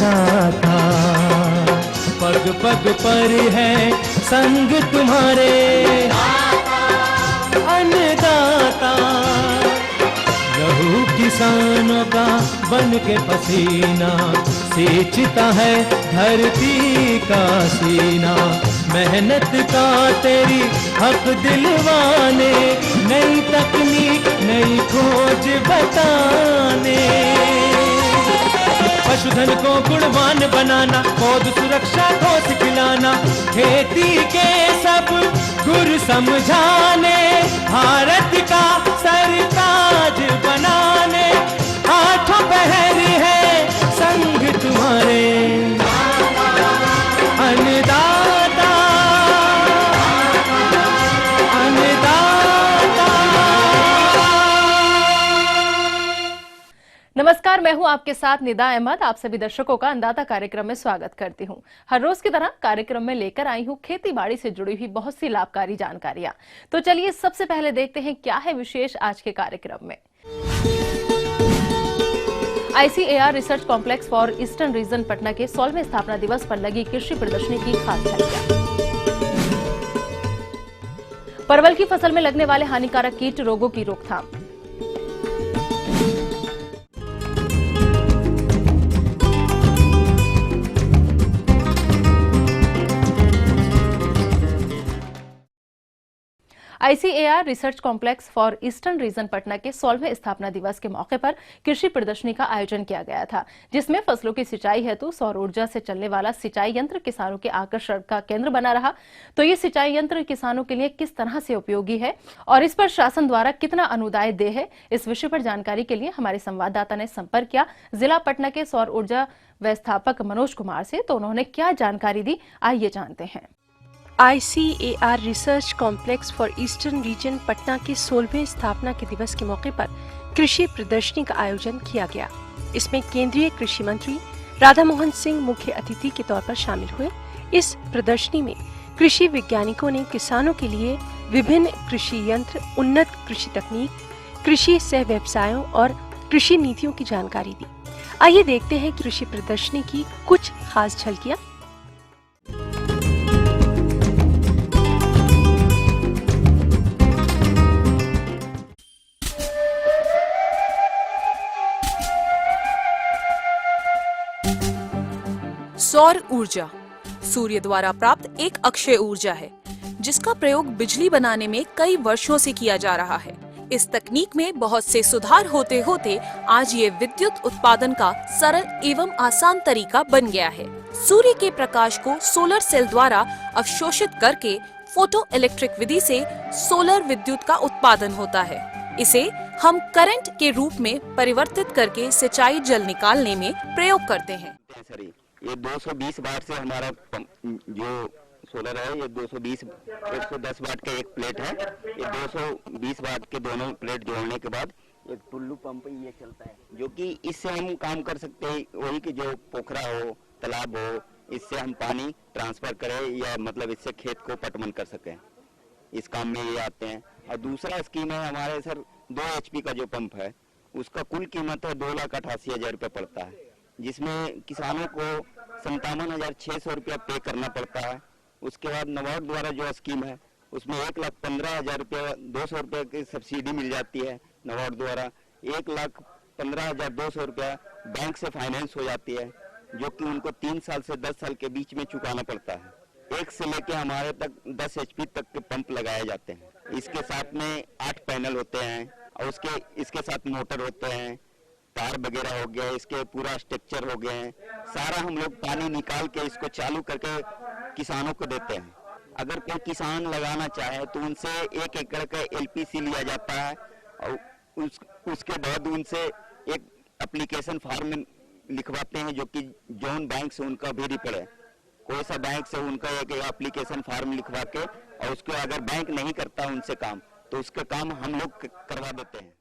अन्नदाता, पग पग पर है संग तुम्हारे अन्नदाता। लहू किसानों का बन के पसीना सींचता है धरती का सीना। मेहनत का तेरी हक दिलवाने, नई तकनीक नई खोज बताने। पशुधन को गुणवान बनाना, पौध सुरक्षा को सिखलाना, खेती के सब गुर समझाने, भारत का सरताज बनाने। आठों पहर है संग तुम्हारे अन्नदाता, अन्नदाता। नमस्कार, मैं हूं आपके साथ निदा अहमद। आप सभी दर्शकों का अन्नदाता कार्यक्रम में स्वागत करती हूं। हर रोज की तरह कार्यक्रम में लेकर आई हूं खेती बाड़ी से जुड़ी हुई बहुत सी लाभकारी जानकारियां। तो चलिए सबसे पहले देखते हैं क्या है विशेष आज के कार्यक्रम में। ICAR research complex for eastern region Patna के 16वें स्थापना दिवस पर लगी कृषि प्रदर्शनी की खास झलकियां। परवल की फसल में लगने वाले हानिकारक कीट रोगों की रोकथाम। ICAR research complex for eastern region Patna के 16वें स्थापना दिवस के मौके पर कृषि प्रदर्शनी का आयोजन किया गया था, जिसमें फसलों की सिंचाई हेतु सौर ऊर्जा से चलने वाला सिंचाई यंत्र किसानों के आकर्षण का केंद्र बना रहा। तो ये सिंचाई यंत्र किसानों के लिए किस तरह से उपयोगी है और इस पर शासन द्वारा कितना अनुदान दे है, इस विषय पर जानकारी के लिए हमारे संवाददाता ने संपर्क किया जिला पटना के सौर ऊर्जा व्यवस्थापक मनोज कुमार से। तो उन्होंने क्या जानकारी दी, आइए जानते हैं। ICAR research complex for eastern region Patna के 16वें स्थापना के दिवस के मौके पर कृषि प्रदर्शनी का आयोजन किया गया। इसमें केंद्रीय कृषि मंत्री राधा मोहन सिंह मुख्य अतिथि के तौर पर शामिल हुए। इस प्रदर्शनी में कृषि वैज्ञानिकों ने किसानों के लिए विभिन्न कृषि यंत्र, उन्नत कृषि तकनीक, कृषि सह व्यवसायों और कृषि नीतियों की जानकारी दी। आइए देखते हैं कृषि प्रदर्शनी की कुछ खास झलकियां। सौर ऊर्जा सूर्य द्वारा प्राप्त एक अक्षय ऊर्जा है, जिसका प्रयोग बिजली बनाने में कई वर्षों से किया जा रहा है। इस तकनीक में बहुत से सुधार होते होते आज ये विद्युत उत्पादन का सरल एवं आसान तरीका बन गया है। सूर्य के प्रकाश को सोलर सेल द्वारा अवशोषित करके फोटो इलेक्ट्रिक विधि से सोलर विद्युत का उत्पादन होता है। इसे हम करंट के रूप में परिवर्तित करके सिंचाई जल निकालने में प्रयोग करते हैं। ये 220 वाट से हमारा जो सोलर है, ये 220 110 वाट का एक प्लेट है। ये 220 वाट के दोनों प्लेट जोड़ने के बाद एक टुल्लू पंप ये चलता है, जो कि इससे हम काम कर सकते हैं। वही कि जो पोखरा हो, तालाब हो, इससे हम पानी ट्रांसफर करें या मतलब इससे खेत को पटवन कर सकें, इस काम में ये आते हैं। और दूसरा स्कीम है हमारे सर 2 HP का जो पंप है, उसका कुल कीमत है 2,88,000 रुपये पड़ता है, जिसमें किसानों को 57,600 रुपया पे करना पड़ता है। उसके बाद नबार्ड द्वारा जो स्कीम है उसमें 1,15,000 रुपया 200 रुपये की सब्सिडी मिल जाती है। नबार्ड द्वारा 1,15,200 रुपया बैंक से फाइनेंस हो जाती है, जो कि उनको 3 साल से 10 साल के बीच में चुकाना पड़ता है। 1 से लेके हमारे तक 10 HP तक के पंप लगाए जाते हैं। इसके साथ में 8 पैनल होते हैं और इसके साथ मोटर होते हैं, तार वगैरह हो गया, इसके पूरा स्ट्रक्चर हो गए हैं। सारा हम लोग पानी निकाल के इसको चालू करके किसानों को देते हैं। अगर कोई किसान लगाना चाहे तो उनसे 1 एकड़ का LPC लिया जाता है और उसके बाद उनसे एक एप्लीकेशन फॉर्म लिखवाते हैं, जो कि जोन बैंक से उनका भी रिफर है। कोई सा बैंक से उनका एक एप्लीकेशन फॉर्म लिखवा के, और उसको अगर बैंक नहीं करता उनसे काम, तो उसका काम हम लोग करवा देते हैं।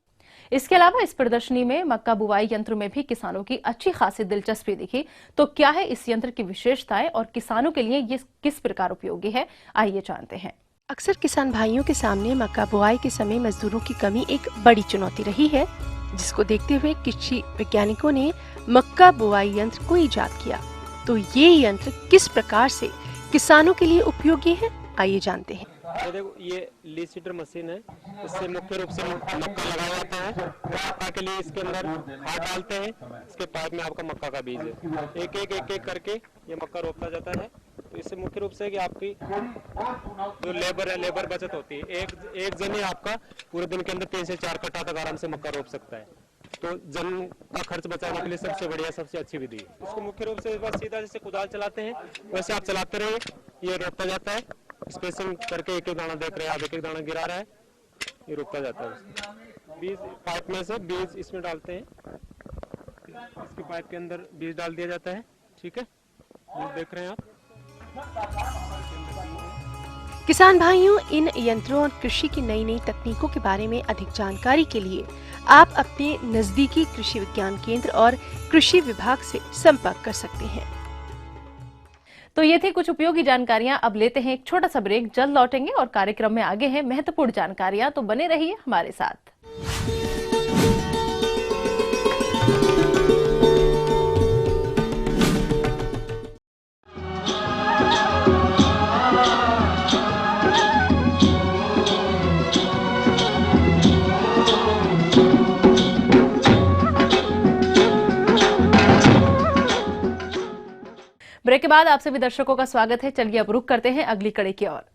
इसके अलावा इस प्रदर्शनी में मक्का बुवाई यंत्र में भी किसानों की अच्छी खासी दिलचस्पी दिखी। तो क्या है इस यंत्र की विशेषताएं और किसानों के लिए ये किस प्रकार उपयोगी है, आइए जानते हैं। अक्सर किसान भाइयों के सामने मक्का बुआई के समय मजदूरों की कमी एक बड़ी चुनौती रही है। जिसको देखते हुए कृषि वैज्ञानिकों ने मक्का बुआई यंत्र को इजाद किया। तो ये यंत्र किस प्रकार से किसानों के लिए उपयोगी है, आइए जानते हैं। ये देखो, ये लीड सीडर मशीन है। इससे मुख्य रूप से मक्का लगाया जाता है। मक्का के लिए इसके अंदर खाद डालते हैं। इसके पाइप में आपका मक्का का बीज है। एक एक करके ये मक्का रोपता जाता है। तो इससे मुख्य रूप से कि आपकी जो लेबर है, लेबर बचत होती है। एक जन आपका पूरे दिन के अंदर 3 से 4 कट्टा तक आराम से मक्का रोप सकता है। तो जन का खर्च बचाने के लिए सबसे बढ़िया, सबसे अच्छी विधि है। इसको मुख्य रूप से बस सीधा जैसे कुदाल चलाते हैं वैसे आप चलाते रहिए, ये रोकता जाता है। स्पेसिंग करके एक दाना देख रहे हैं आप, एक दाना गिरा रहा है, ये रुकता जाता है। बीज पाइप में से बीज इसमें डालते हैं। इसकी पाइप के अंदर बीज डाल दिया जाता है। ठीक है, बीज देख रहे हैं आप। किसान भाइयों, इन यंत्रों और कृषि की नई नई तकनीकों के बारे में अधिक जानकारी के लिए आप अपने नजदीकी कृषि विज्ञान केंद्र और कृषि विभाग से संपर्क कर सकते हैं। तो ये थी कुछ उपयोगी जानकारियां। अब लेते हैं एक छोटा सा ब्रेक, जल्द लौटेंगे और कार्यक्रम में आगे हैं महत्वपूर्ण जानकारियां, तो बने रहिए हमारे साथ। ब्रेक के बाद आप सभी दर्शकों का स्वागत है। चलिए अब रुक करते हैं अगली कड़ी की ओर।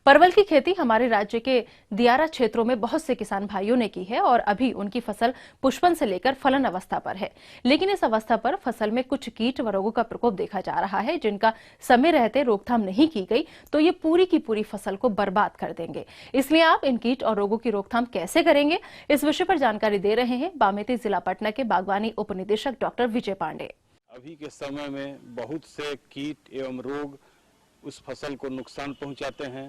परवल की खेती हमारे राज्य के दियारा क्षेत्रों में बहुत से किसान भाइयों ने की है और अभी उनकी फसल पुष्पन से लेकर फलन अवस्था पर है। लेकिन इस अवस्था पर फसल में कुछ कीट व रोगों का प्रकोप देखा जा रहा है, जिनका समय रहते रोकथाम नहीं की गई तो ये पूरी की पूरी फसल को बर्बाद कर देंगे। इसलिए आप इन कीट और रोगों की रोकथाम कैसे करेंगे, इस विषय पर जानकारी दे रहे हैं बामेती जिला पटना के बागवानी उप निदेशक डॉक्टर विजय पांडे। अभी के समय में बहुत से कीट एवं रोग उस फसल को नुकसान पहुंचाते हैं।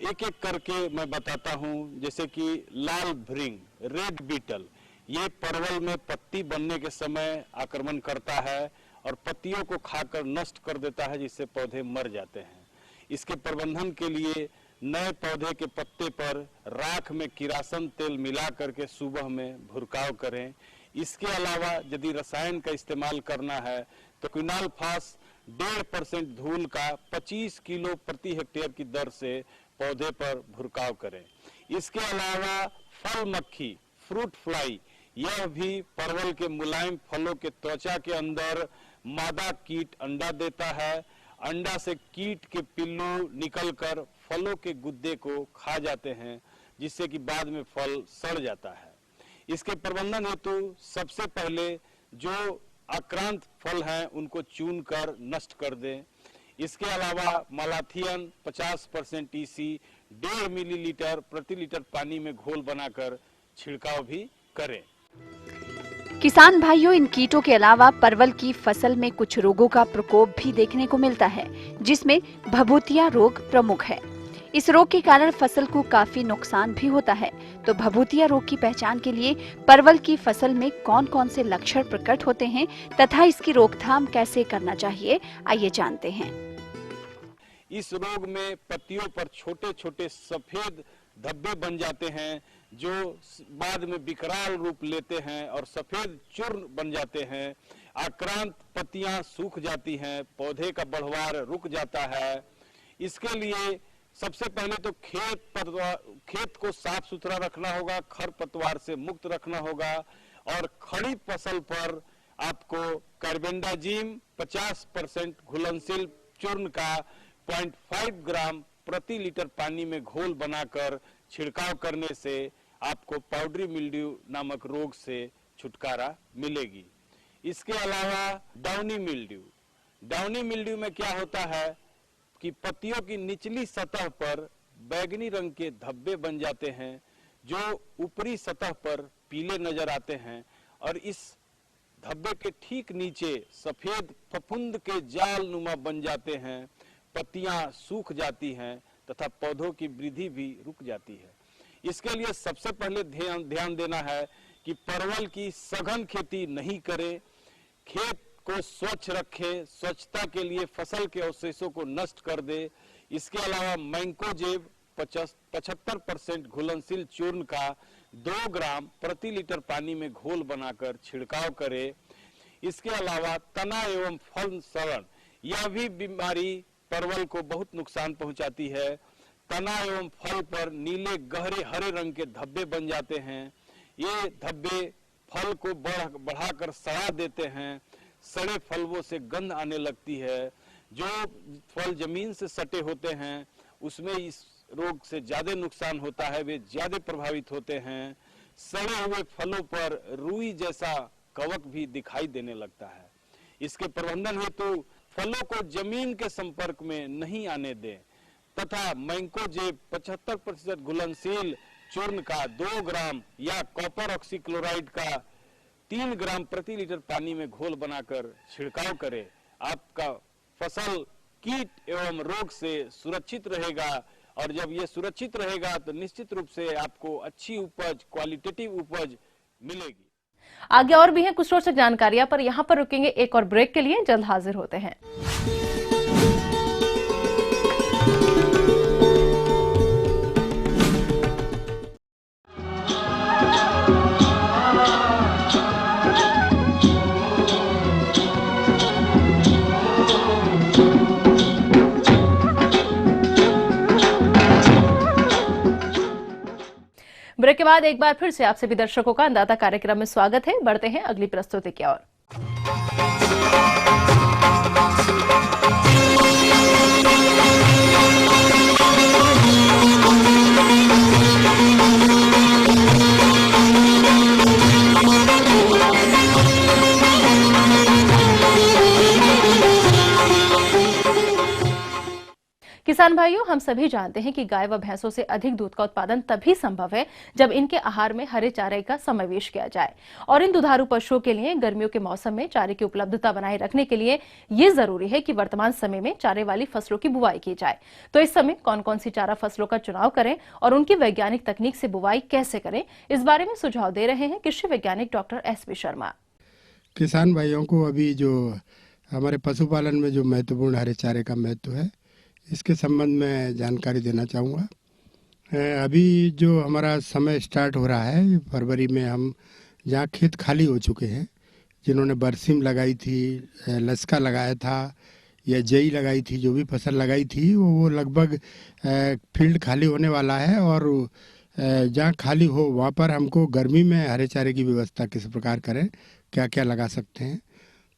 एक एक करके मैं बताता हूं। जैसे कि लाल भृंग, रेड बीटल, ये परवल में पत्ती बनने के समय आक्रमण करता है और पत्तियों को खाकर नष्ट कर देता है, जिससे पौधे मर जाते हैं। इसके प्रबंधन के लिए नए पौधे के पत्ते पर राख में किरासन तेल मिला करके सुबह में भुरकाव करें। इसके अलावा यदि रसायन का इस्तेमाल करना है तो क्विनालफास 1.5% धूल का 25 किलो प्रति हेक्टेयर की दर से पौधे पर भुरकाव करें। इसके अलावा फल मक्खी, फ्रूट फ्लाई, यह भी परवल के मुलायम फलों के त्वचा के अंदर मादा कीट अंडा देता है। अंडा से कीट के पिल्लू निकलकर फलों के गुद्दे को खा जाते हैं, जिससे कि बाद में फल सड़ जाता है। इसके प्रबंधन हेतु सबसे पहले जो आक्रांत फल हैं उनको चून कर नष्ट कर दें। इसके अलावा मालाथियन 50% EC 1.5 मिलीलीटर प्रति लीटर पानी में घोल बनाकर छिड़काव भी करें। किसान भाइयों, इन कीटों के अलावा परवल की फसल में कुछ रोगों का प्रकोप भी देखने को मिलता है, जिसमें भभूतिया रोग प्रमुख है। इस रोग के कारण फसल को काफी नुकसान भी होता है। तो भभूतिया रोग की पहचान के लिए परवल की फसल में कौन कौन से लक्षण प्रकट होते हैं तथा इसकी रोकथाम कैसे करना चाहिए, आइए जानते हैं। इस रोग में पत्तियों पर छोटे छोटे सफेद धब्बे बन जाते हैं, जो बाद में विकराल रूप लेते हैं और सफेद चूर्ण बन जाते हैं। आक्रांत पत्तियां सूख जाती हैं, पौधे का बढ़वार रुक जाता है। इसके लिए सबसे पहले तो खेत को साफ सुथरा रखना होगा, खरपतवार से मुक्त रखना होगा और खड़ी फसल पर आपको कार्बेंडाजिम 50% घुलनशील चूर्ण का 0.5 ग्राम प्रति लीटर पानी में घोल बनाकर छिड़काव करने से आपको पाउडरी मिल्ड्यू नामक रोग से छुटकारा मिलेगी। इसके अलावा डाउनी मिल्ड्यू में क्या होता है कि पत्तियों की निचली सतह पर बैगनी रंग के धब्बे बन जाते हैं, जो ऊपरी सतह पर पीले नजर आते हैं और इस धब्बे के ठीक नीचे सफेद फफूंद के जाल नुमा बन जाते हैं। पत्तियां सूख जाती हैं तथा पौधों की वृद्धि भी रुक जाती है। इसके लिए सबसे पहले ध्यान देना है कि परवल की सघन खेती नहीं करें, खेत को स्वच्छ रखे, स्वच्छता के लिए फसल के अवशेषों को नष्ट कर दे। इसके अलावा मैंकोजेब 75% घुलनशील चूर्ण का 2 ग्राम प्रति लीटर पानी में घोल बनाकर छिड़काव करे। इसके अलावा तना एवं फल सड़न, यह भी बीमारी परवल को बहुत नुकसान पहुंचाती है। तना एवं फल पर नीले गहरे हरे रंग के धब्बे बन जाते हैं। ये धब्बे फल को बढ़ाकर सड़ा देते हैं। सड़े फलों से गंध आने लगती है। जो फल जमीन से सटे होते हैं उसमें इस रोग से ज्यादा नुकसान होता है, वे ज्यादा प्रभावित होते हैं। सड़े हुए फलों पर रुई जैसा कवक भी दिखाई देने लगता है। इसके प्रबंधन हेतु फलों को जमीन के संपर्क में नहीं आने दें तथा मैंकोजेब 75% घुलनशील चूर्ण का 2 ग्राम या कॉपर ऑक्सीक्लोराइड का 3 ग्राम प्रति लीटर पानी में घोल बनाकर छिड़काव करें। आपका फसल कीट एवं रोग से सुरक्षित रहेगा और जब ये सुरक्षित रहेगा तो निश्चित रूप से आपको अच्छी उपज, क्वालिटेटिव उपज मिलेगी। आगे और भी है कुछ रोचक जानकारियां, पर यहाँ पर रुकेंगे एक और ब्रेक के लिए। जल्द हाजिर होते हैं। ब्रेक के बाद एक बार फिर से आप सभी दर्शकों का अन्नदाता कार्यक्रम में स्वागत है। बढ़ते हैं अगली प्रस्तुति की ओर। किसान भाइयों, हम सभी जानते हैं कि गाय व भैंसों से अधिक दूध का उत्पादन तभी संभव है जब इनके आहार में हरे चारे का समावेश किया जाए। और इन दुधारू पशुओं के लिए गर्मियों के मौसम में चारे की उपलब्धता बनाए रखने के लिए ये जरूरी है कि वर्तमान समय में चारे वाली फसलों की बुवाई की जाए। तो इस समय कौन कौन सी चारा फसलों का चुनाव करें और उनकी वैज्ञानिक तकनीक से बुवाई कैसे करें, इस बारे में सुझाव दे रहे हैं कृषि वैज्ञानिक डॉक्टर एसपी शर्मा। किसान भाइयों को अभी जो हमारे पशुपालन में जो महत्वपूर्ण हरे चारे का महत्व है, इसके संबंध में जानकारी देना चाहूँगा। अभी जो हमारा समय स्टार्ट हो रहा है फरवरी में, हम जहाँ खेत खाली हो चुके हैं, जिन्होंने बरसीम लगाई थी, लस्का लगाया था या जई लगाई थी, जो भी फसल लगाई थी वो लगभग फील्ड खाली होने वाला है। और जहाँ खाली हो वहाँ पर हमको गर्मी में हरे चारे की व्यवस्था किस प्रकार करें, क्या क्या लगा सकते हैं।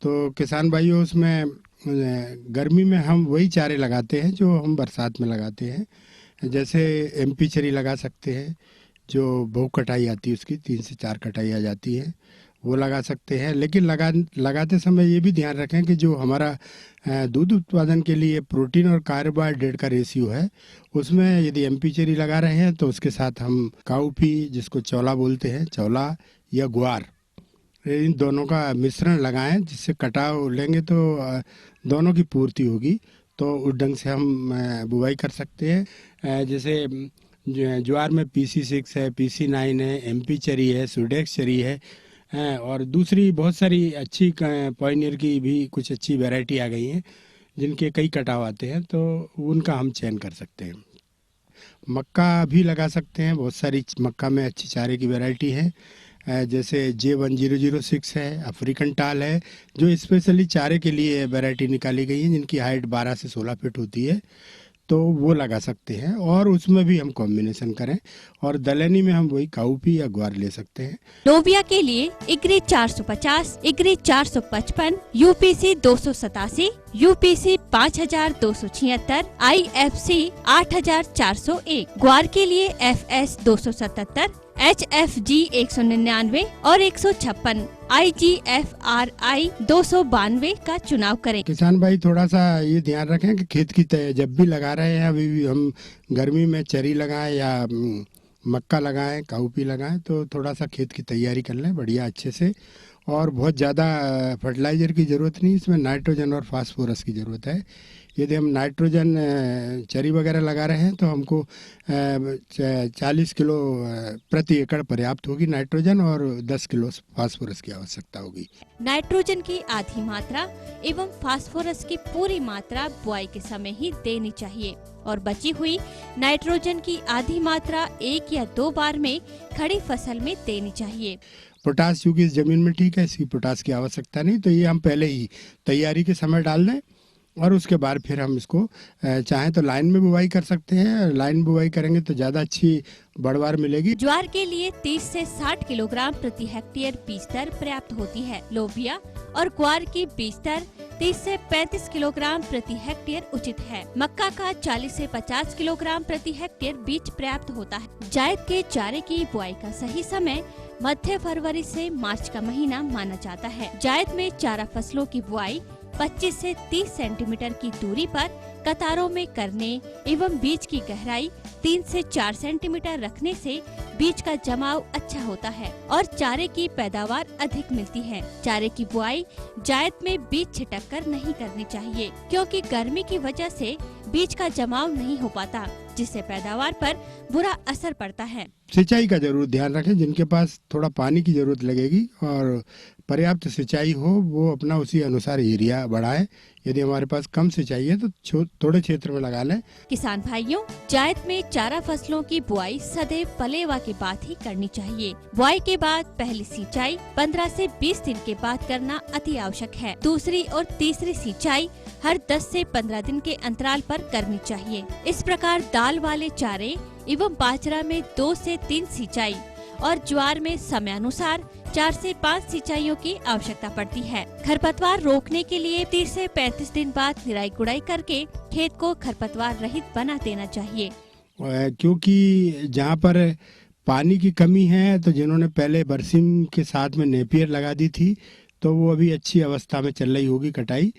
तो किसान भाइयों, उसमें गर्मी में हम वही चारे लगाते हैं जो हम बरसात में लगाते हैं। जैसे एमपी चरी लगा सकते हैं, जो बहु कटाई आती है, उसकी 3 से 4 कटाई आ जाती है, वो लगा सकते हैं। लेकिन लगाते समय ये भी ध्यान रखें कि जो हमारा दूध उत्पादन के लिए प्रोटीन और कार्बोहाइड्रेट का रेशियो है, उसमें यदि एमपी चरी लगा रहे हैं तो उसके साथ हम काउपी, जिसको चौला बोलते हैं, चौला या ग्वार, इन दोनों का मिश्रण लगाएं, जिससे कटाव लेंगे तो दोनों की पूर्ति होगी। तो उस ढंग से हम बुवाई कर सकते हैं। जैसे ज्वार में PC6 है, PC9 है, एमपी चरी है, सुडेक्स चरी है, और दूसरी बहुत सारी अच्छी पॉइनियर की भी कुछ अच्छी वैरायटी आ गई हैं जिनके कई कटाव आते हैं, तो उनका हम चयन कर सकते हैं। मक्का भी लगा सकते हैं, बहुत सारी मक्का में अच्छी चारे की वैरायटी है। जैसे J1006 है, अफ्रीकन टाल है, जो स्पेशली चारे के लिए वैरायटी निकाली गई है, जिनकी हाइट 12 से 16 फीट होती है, तो वो लगा सकते हैं। और उसमें भी हम कॉम्बिनेशन करें, और दलहनी में हम वही काउपी या ग्वार ले सकते हैं। लोबिया के लिए इग्री 450, इग्री 455, UPC 287, UPC 5276, IFC 8401। ग्वार के लिए FS 277, HFG 199 और 156, IGFRI 292 का चुनाव करें। किसान भाई थोड़ा सा ये ध्यान रखें कि खेत की जब भी लगा रहे हैं, अभी भी हम गर्मी में चरी लगाएं या मक्का लगाएं, काउपी लगाएं, तो थोड़ा सा खेत की तैयारी कर लें बढ़िया अच्छे से। और बहुत ज़्यादा फर्टिलाइज़र की ज़रूरत नहीं, इसमें नाइट्रोजन और फास्फोरस की ज़रूरत है। यदि हम नाइट्रोजन चरी वगैरह लगा रहे हैं तो हमको 40 किलो प्रति एकड़ पर्याप्त होगी नाइट्रोजन, और 10 किलो फास्फोरस की आवश्यकता होगी। नाइट्रोजन की आधी मात्रा एवं फास्फोरस की पूरी मात्रा बुआई के समय ही देनी चाहिए और बची हुई नाइट्रोजन की आधी मात्रा 1 या 2 बार में खड़ी फसल में देनी चाहिए। पोटास चूँकि इस जमीन में ठीक है, इसकी पोटास की आवश्यकता नहीं, तो ये हम पहले ही तैयारी के समय डाल दें और उसके बाद फिर हम इसको चाहें तो लाइन में बुवाई कर सकते हैं। लाइन बुवाई करेंगे तो ज़्यादा अच्छी बढ़वार मिलेगी। ज्वार के लिए 30 से 60 किलोग्राम प्रति हेक्टेयर बीज दर पर्याप्त होती है। लोबिया और ग्वार की बीज दर 30 से 35 किलोग्राम प्रति हेक्टेयर उचित है। मक्का का 40 से 50 किलोग्राम प्रति हेक्टेयर बीज पर्याप्त होता है। जायद के चारे की बुआई का सही समय मध्य फरवरी से मार्च का महीना माना जाता है। जायद में चारा फसलों की बुआई 25 से 30 सेंटीमीटर की दूरी पर कतारों में करने एवं बीज की गहराई 3 से 4 सेंटीमीटर रखने से बीज का जमाव अच्छा होता है और चारे की पैदावार अधिक मिलती है। चारे की बुआई जायद में बीज छिटक कर नहीं करनी चाहिए, क्योंकि गर्मी की वजह से बीज का जमाव नहीं हो पाता, जिससे पैदावार पर बुरा असर पड़ता है। सिंचाई का जरूर ध्यान रखें। जिनके पास थोड़ा पानी की जरूरत लगेगी और पर्याप्त सिंचाई हो, वो अपना उसी अनुसार एरिया बढ़ाएं। यदि हमारे पास कम सिंचाई है तो थोड़े क्षेत्र में लगा लें। किसान भाइयों, जायद में चारा फसलों की बुआई सदैव पलेवा के बाद ही करनी चाहिए। बुआई के बाद पहली सिंचाई 15 से 20 दिन के बाद करना अति आवश्यक है। दूसरी और तीसरी सिंचाई हर 10 से 15 दिन के अंतराल पर करनी चाहिए। इस प्रकार दाल वाले चारे एवं बाजरा में 2 से 3 सिंचाई और ज्वार में समयानुसार 4 से 5 सिंचाइयों की आवश्यकता पड़ती है। खरपतवार रोकने के लिए 30 से 35 दिन बाद निराई गुड़ाई करके खेत को खरपतवार रहित बना देना चाहिए। क्योंकि जहाँ पर पानी की कमी है, तो जिन्होंने पहले बरसीम के साथ में नेपियर लगा दी थी, तो वो अभी अच्छी अवस्था में चल रही होगी कटाई,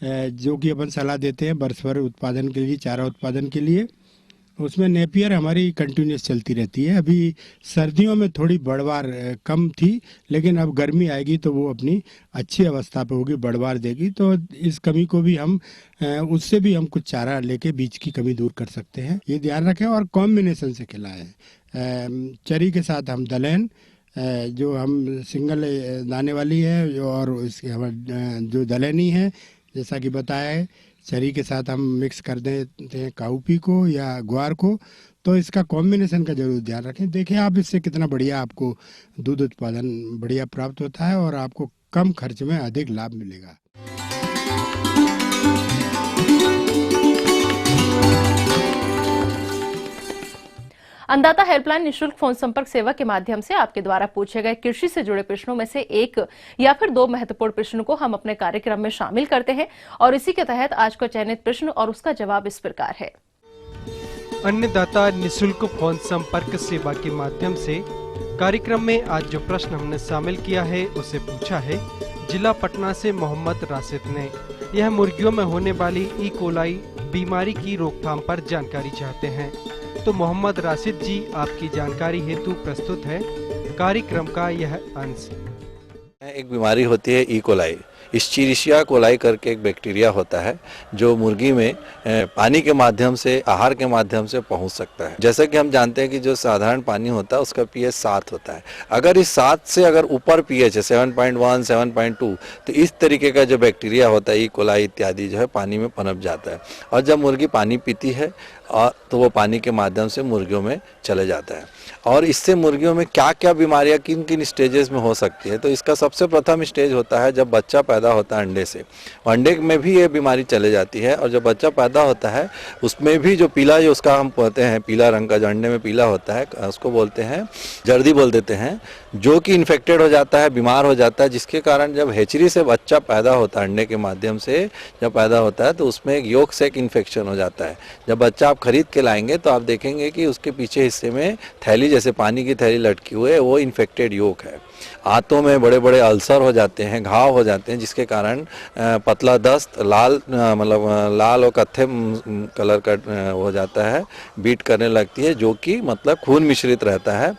जो कि अपन सलाह देते हैं बरसभर उत्पादन के लिए, चारा उत्पादन के लिए। उसमें नेपियर हमारी कंटिन्यूस चलती रहती है। अभी सर्दियों में थोड़ी बढ़वार कम थी, लेकिन अब गर्मी आएगी तो वो अपनी अच्छी अवस्था पे होगी, बढ़वार देगी। तो इस कमी को भी हम उससे भी हम कुछ चारा लेके बीज की कमी दूर कर सकते हैं, ये ध्यान रखें। और कॉम्बिनेशन से खिलाएं। चरी के साथ हम दलहन, जो हम सिंगल दाने वाली है, और इसके जो दलहनी है, जैसा कि बताया है, चरी के साथ हम मिक्स कर देते हैं काउपी को या ग्वार को। तो इसका कॉम्बिनेशन का जरूर ध्यान रखें। देखें आप इससे कितना बढ़िया आपको दूध उत्पादन बढ़िया प्राप्त होता है और आपको कम खर्च में अधिक लाभ मिलेगा। अन्नदाता हेल्पलाइन निशुल्क फोन संपर्क सेवा के माध्यम से आपके द्वारा पूछे गए कृषि से जुड़े प्रश्नों में से एक या फिर 2 महत्वपूर्ण प्रश्नों को हम अपने कार्यक्रम में शामिल करते हैं और इसी के तहत आज का चयनित प्रश्न और उसका जवाब इस प्रकार है। अन्नदाता निशुल्क फोन संपर्क सेवा के माध्यम से कार्यक्रम में आज जो प्रश्न हमने शामिल किया है उसे पूछा है जिला पटना से मोहम्मद राशिद ने। यह मुर्गियों में होने वाली ई कोलाई बीमारी की रोकथाम पर जानकारी चाहते हैं। तो मोहम्मद राशिद जी, आपकी जानकारी हेतु प्रस्तुत है कार्यक्रम का यह अंश। एक बीमारी होती है ई कोलाई। इश्चीरिशिया कोलाई करके एक बैक्टीरिया होता है जो मुर्गी में पानी के माध्यम से, आहार के माध्यम से पहुंच सकता है। जैसा कि हम जानते हैं कि जो साधारण पानी होता है उसका पीएच 7 होता है। अगर इस 7 से अगर ऊपर पीएच है 7.1, 7.2, तो इस तरीके का जो बैक्टीरिया होता है ई कोलाई इत्यादि जो है पानी में पनप जाता है और जब मुर्गी पानी पीती है तो वो पानी के माध्यम से मुर्गियों में चले जाता है। और इससे मुर्गियों में क्या क्या बीमारियां किन किन स्टेजेस में हो सकती है, तो इसका सबसे प्रथम स्टेज होता है जब बच्चा पैदा होता है अंडे से। अंडे में भी ये बीमारी चले जाती है और जब बच्चा पैदा होता है उसमें भी जो पीला, जो उसका हम कहते हैं पीला रंग का जो अंडे में पीला होता है, उसको बोलते हैं जर्दी बोल देते हैं, जो कि इन्फेक्टेड हो जाता है, बीमार हो जाता है, जिसके कारण जब हेचरी से बच्चा पैदा होता है, अंडे के माध्यम से जब पैदा होता है तो उसमें एक योक सेक इन्फेक्शन हो जाता है। जब बच्चा आप खरीद के लाएंगे तो आप देखेंगे कि उसके पीछे हिस्से में थैली, जैसे पानी की थैली लटकी हुई है, वो इन्फेक्टेड योक है। आंतों में बड़े बड़े अल्सर हो जाते हैं, घाव हो जाते हैं, जिसके कारण पतला दस्त, लाल और कत्थे कलर का हो जाता है, बीट करने लगती है, जो कि मतलब खून मिश्रित रहता है।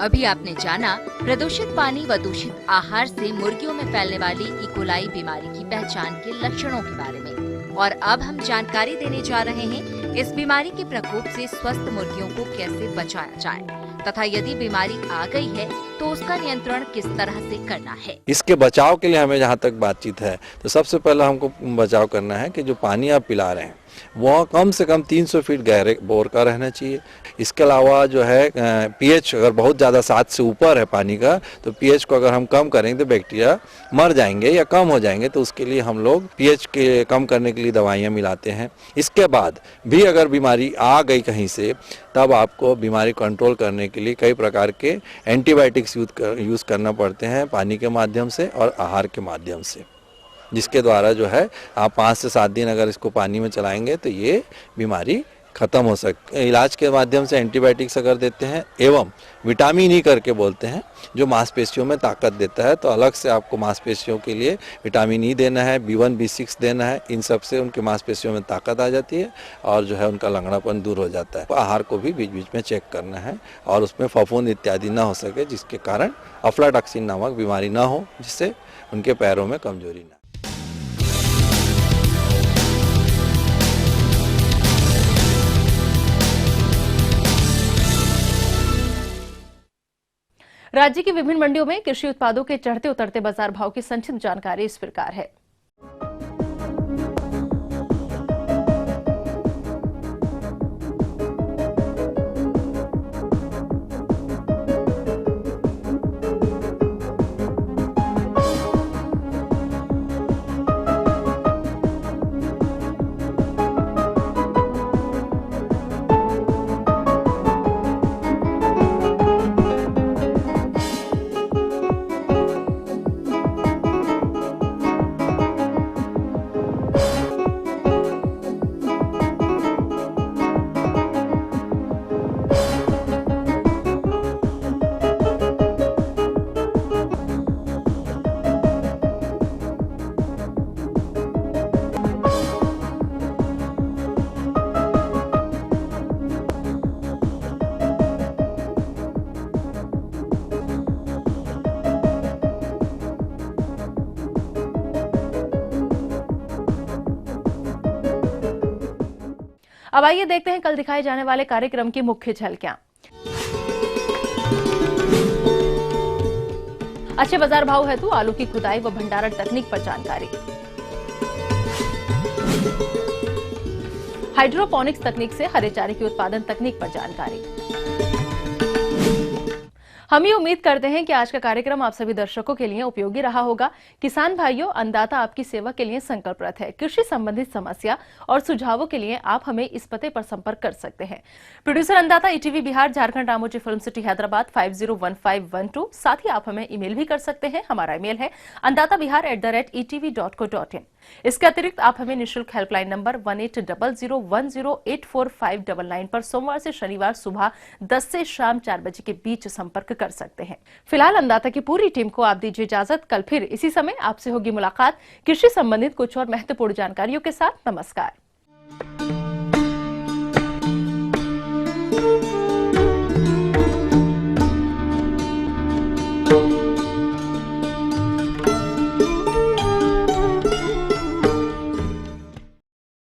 अभी आपने जाना प्रदूषित पानी व दूषित आहार से मुर्गियों में फैलने वाली इकोलाई बीमारी की पहचान के लक्षणों के बारे में, और अब हम जानकारी देने जा रहे हैं इस बीमारी के प्रकोप से स्वस्थ मुर्गियों को कैसे बचाया जाए तथा यदि बीमारी आ गई है तो उसका नियंत्रण किस तरह से करना है। इसके बचाव के लिए हमें जहाँ तक बातचीत है तो सबसे पहले हमको बचाव करना है कि जो पानी आप पिला रहे हैं वो कम से कम 300 फीट गहरे बोर का रहना चाहिए। इसके अलावा जो है पीएच अगर बहुत ज़्यादा 7 से ऊपर है पानी का, तो पीएच को अगर हम कम करेंगे तो बैक्टीरिया मर जाएंगे या कम हो जाएंगे, तो उसके लिए हम लोग पीएच के कम करने के लिए दवाइयाँ मिलाते हैं। इसके बाद भी अगर बीमारी आ गई कहीं से, तब आपको बीमारी कंट्रोल करने के लिए कई प्रकार के एंटीबायोटिक्स यूज़ करना पड़ते हैं, पानी के माध्यम से और आहार के माध्यम से, जिसके द्वारा जो है आप 5 से 7 दिन अगर इसको पानी में चलाएंगे तो ये बीमारी खत्म हो सकती है। इलाज के माध्यम से एंटीबायोटिक्स अगर देते हैं एवं विटामिन ई करके बोलते हैं जो मांसपेशियों में ताकत देता है, तो अलग से आपको मांसपेशियों के लिए विटामिन ई देना है, B1 B6 देना है। इन सब से उनके मांसपेशियों में ताकत आ जाती है और जो है उनका लंगड़ापन दूर हो जाता है। आहार को भी बीच बीच में चेक करना है और उसमें फफूंद इत्यादि ना हो सके, जिसके कारण अफ्लाटॉक्सिन नामक बीमारी ना हो, जिससे उनके पैरों में कमजोरी ना। राज्य की विभिन्न मंडियों में कृषि उत्पादों के चढ़ते उतरते बाजार भाव की संक्षिप्त जानकारी इस प्रकार है। अब आइए देखते हैं कल दिखाए जाने वाले कार्यक्रम की मुख्य झलकियां। अच्छे बाजार भाव हेतु आलू की खुदाई व भंडारण तकनीक पर जानकारी। हाइड्रोपोनिक्स तकनीक से हरे चारे की उत्पादन तकनीक पर जानकारी। हम ये उम्मीद करते हैं कि आज का कार्यक्रम आप सभी दर्शकों के लिए उपयोगी रहा होगा। किसान भाइयों, अन्नदाता आपकी सेवा के लिए संकल्परत है। कृषि संबंधित समस्या और सुझावों के लिए आप हमें इस पते पर संपर्क कर सकते हैं। प्रोड्यूसर अन्नदाता ETV Bihar, Jharkhand, Ramoji film city, Hyderabad 501512। साथ ही आप हमें ईमेल भी कर सकते हैं। हमारा ईमेल है anndatavihar@etv.co.in। इसके अतिरिक्त आप हमें निःशुल्क हेल्पलाइन नंबर 180010084599 पर सोमवार से शनिवार सुबह 10 से शाम 4 बजे के बीच संपर्क कर सकते हैं। फिलहाल अन्नदाता की पूरी टीम को आप दीजिए इजाजत। कल फिर इसी समय आपसे होगी मुलाकात कृषि संबंधित कुछ और महत्वपूर्ण जानकारियों के साथ। नमस्कार।